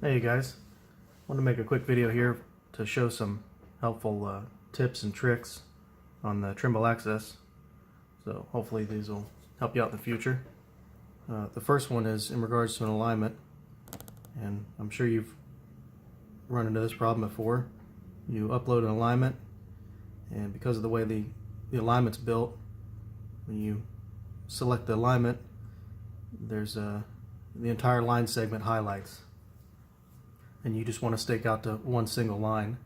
Hey guys, I want to make a quick video here to show some helpful tips and tricks on the Trimble Access. So hopefully these will help you out in the future. The first one is in regards to an alignment, and I'm sure you've run into this problem before. You upload an alignment, and because of the way the alignment's built, when you select the alignment, there's the entire line segment highlights, and you just want to stake out to one single line.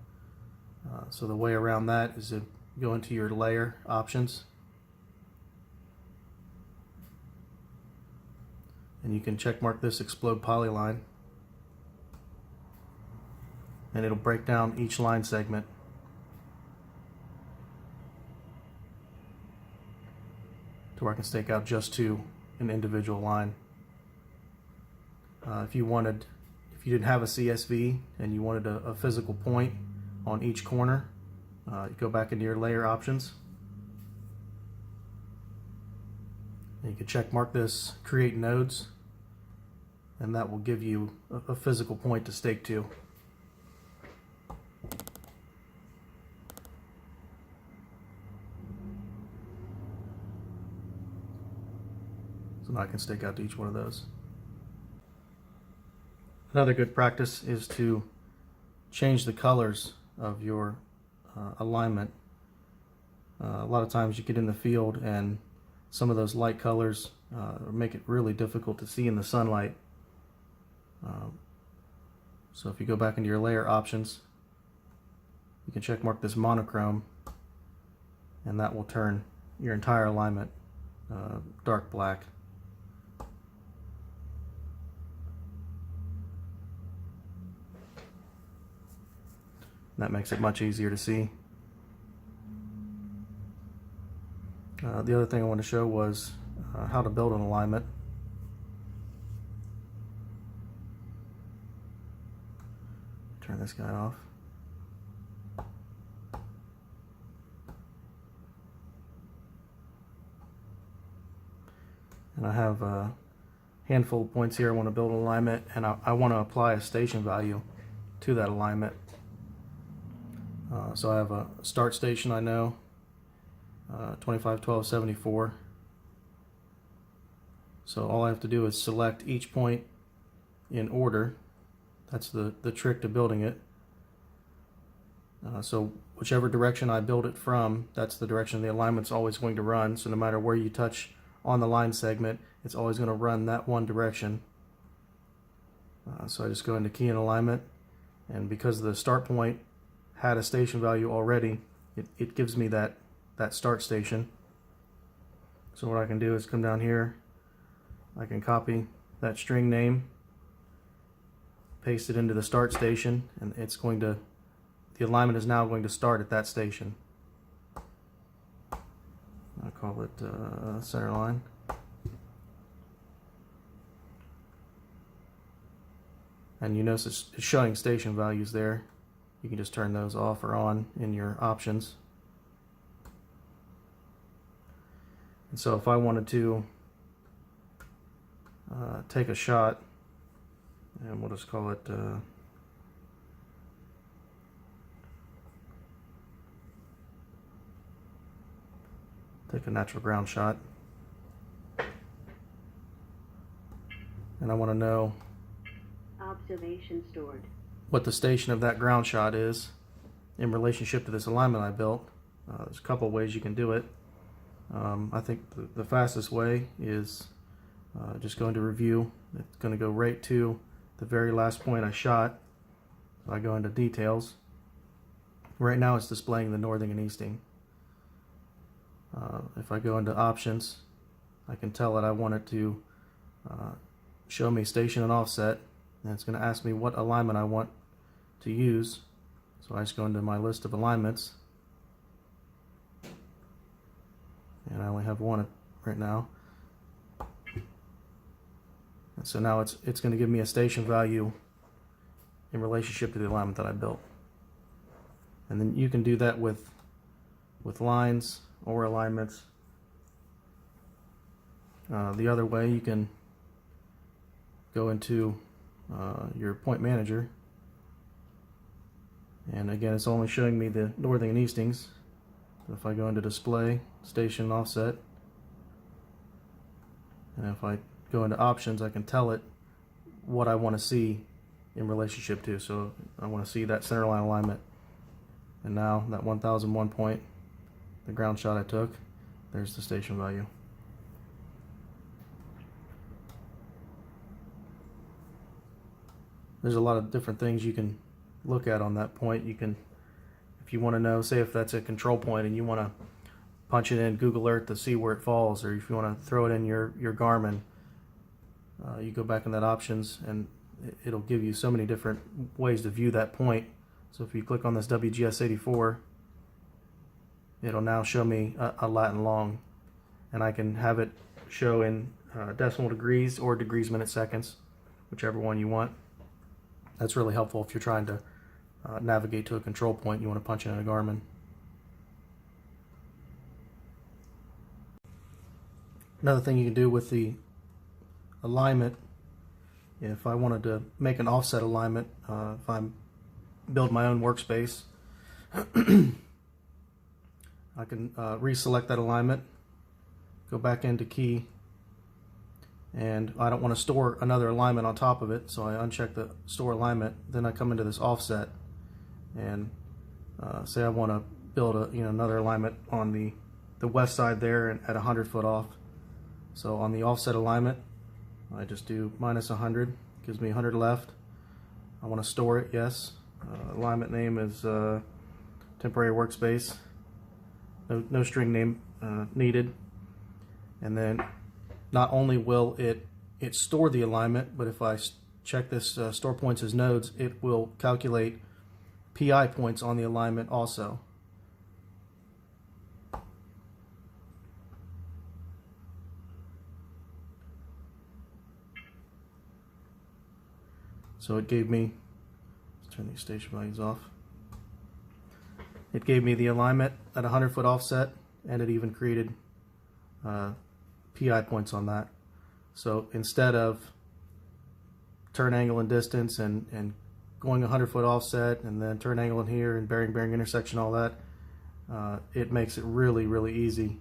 So the way around that is to go into your layer options, and you can check mark this explode polyline, and it'll break down each line segment. To where I can stake out just to an individual line. If you didn't have a CSV and you wanted a physical point on each corner, you go back into your layer options, and you can check mark this create nodes, and that will give you a physical point to stake to. So now I can stake out to each one of those. Another good practice is to change the colors of your alignment. A lot of times you get in the field and some of those light colors make it really difficult to see in the sunlight. So if you go back into your layer options, you can check mark this monochrome, and that will turn your entire alignment dark black. That makes it much easier to see. The other thing I wanted to show was how to build an alignment. Turn this guy off. And I have a handful of points here I want to build an alignment, and I want to apply a station value to that alignment. So I have a start station, I know, 25, 12, 74. So all I have to do is select each point in order. That's the trick to building it. So whichever direction I build it from, that's the direction the alignment's always going to run. So no matter where you touch on the line segment, it's always going to run that one direction. So I just go into key and alignment, and because the start point had a station value already, it gives me that start station. So what I can do is come down here, I can copy that string name, paste it into the start station, and the alignment is now going to start at that station. I'll call it center line. And you notice it's showing station values there. You can just turn those off or on in your options. And so if I wanted to take a shot, and we'll just call it take a natural ground shot, and I want to know observation stored what the station of that ground shot is in relationship to this alignment I built. There's a couple ways you can do it. I think the fastest way is just going to review. It's going to go right to the very last point I shot. So I go into details. Right now it's displaying the northing and easting. If I go into options, I can tell it I want it to show me station and offset, and it's going to ask me what alignment I want to use. So I just go into my list of alignments, and I only have one right now. And so now it's going to give me a station value in relationship to the alignment that I built. And then you can do that with lines or alignments. The other way, you can go into your point manager. And again, it's only showing me the northing and eastings. So if I go into display, station offset, and if I go into options, I can tell it what I want to see in relationship to. So I want to see that center line alignment. And now that 1001 point, the ground shot I took, there's the station value. There's a lot of different things you can look at on that point. You can, if you want to know, say if that's a control point and you want to punch it in Google Earth to see where it falls, or if you want to throw it in your Garmin, you go back in that options and it'll give you so many different ways to view that point. So if you click on this WGS 84, it'll now show me a lat and long, and I can have it show in decimal degrees or degrees, minutes, seconds, whichever one you want. That's really helpful if you're trying to navigate to a control point you want to punch in a Garmin. Another thing you can do with the alignment, if I wanted to make an offset alignment, if I build my own workspace, I can reselect that alignment, go back into key, and I don't want to store another alignment on top of it, so I uncheck the store alignment. Then I come into this offset, and say I want to build another alignment on the west side there and at 100 foot off. So on the offset alignment, I just do -100, gives me 100 left. I want to store it, yes. Alignment name is temporary workspace. No string name needed. And then not only will it store the alignment, but if I check this store points as nodes, it will calculate PI points on the alignment also. So it gave me, let's turn these station values off. It gave me the alignment at 100 foot offset, and it even created PI points on that. So instead of turn angle and distance and going 100 foot offset and then turn angle in here and bearing intersection, all that, it makes it really easy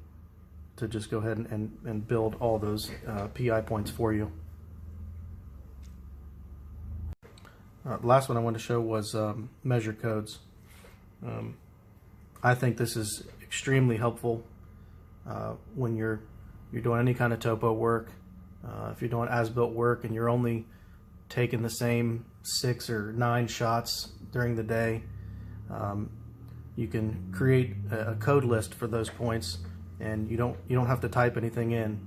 to just go ahead and build all those PI points for you. The last one I wanted to show was measure codes. I think this is extremely helpful when you're doing any kind of topo work. If you're doing as-built work and you're only taking the same 6 or 9 shots during the day, you can create a code list for those points, and you don't have to type anything in.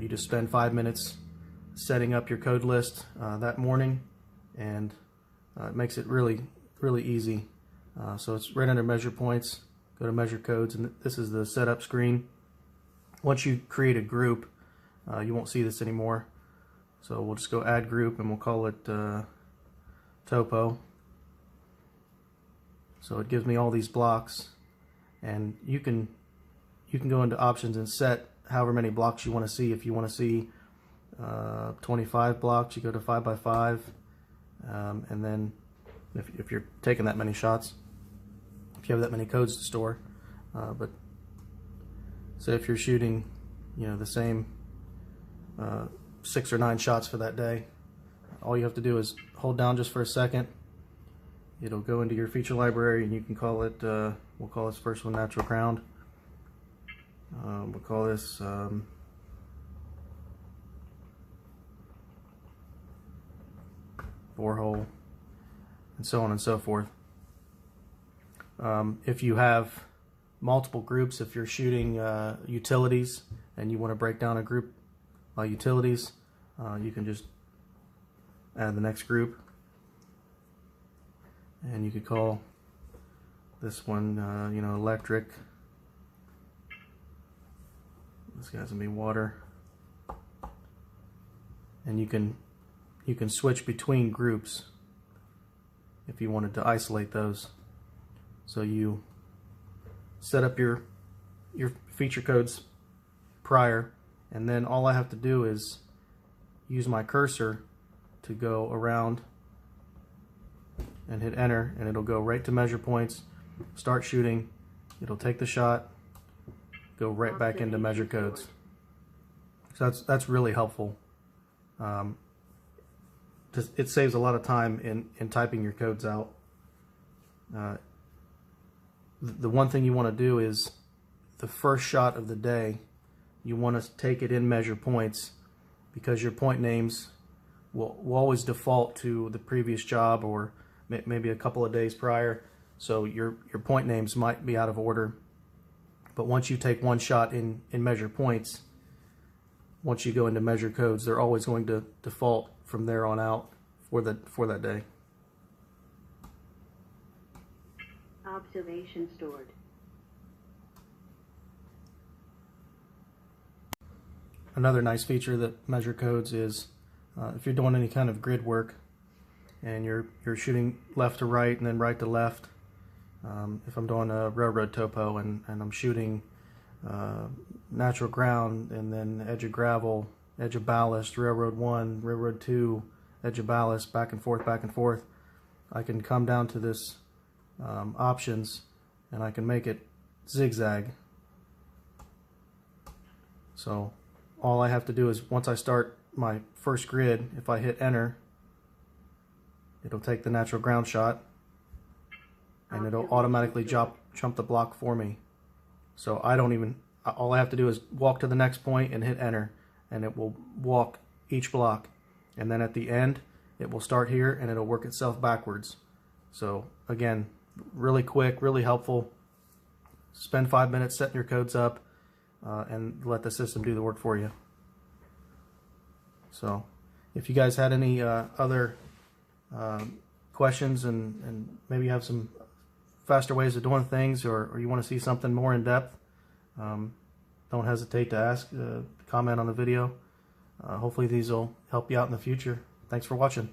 You just spend 5 minutes setting up your code list that morning, and it makes it really easy. So it's right under measure points. Go to measure codes, and this is the setup screen. Once you create a group, you won't see this anymore. So we'll just go add group, and we'll call it topo. So it gives me all these blocks, and you can go into options and set however many blocks you want to see. If you want to see 25 blocks, you go to 5 by 5, and then if you're taking that many shots, if you have that many codes to store, but say if you're shooting, the same 6 or 9 shots for that day, all you have to do is hold down just for a second. It'll go into your feature library, and you can call it, we'll call this first one natural ground. We'll call this borehole, and so on and so forth. If you have multiple groups, if you're shooting utilities and you want to break down a group by utilities, you can just add the next group, and you could call this one electric. This guy's gonna be water, and you can switch between groups if you wanted to isolate those. So you set up your feature codes prior, and then all I have to do is use my cursor to go around and hit enter, and it'll go right to measure points, start shooting, it'll take the shot, go right back into measure codes. So that's really helpful. It saves a lot of time in typing your codes out. The one thing you want to do is the first shot of the day, you want to take it in measure points, because your point names will always default to the previous job or maybe a couple of days prior. So your point names might be out of order. But once you take one shot in measure points, once you go into measure codes, they're always going to default from there on out for that day. Observation stored. Another nice feature that measure codes is if you're doing any kind of grid work and you're shooting left to right and then right to left. If I'm doing a railroad topo and I'm shooting natural ground and then edge of gravel, edge of ballast, railroad 1, railroad 2, edge of ballast, back and forth, I can come down to this options and I can make it zigzag. So all I have to do is, once I start my first grid, if I hit enter, it'll take the natural ground shot and it'll automatically jump the block for me. So all I have to do is walk to the next point and hit enter, and it will walk each block. And then at the end, it will start here and it'll work itself backwards. So again, really quick, really helpful. Spend 5 minutes setting your codes up and let the system do the work for you. So if you guys had any other questions and maybe you have some faster ways of doing things, or you want to see something more in depth, don't hesitate to ask, comment on the video. Hopefully these will help you out in the future. Thanks for watching.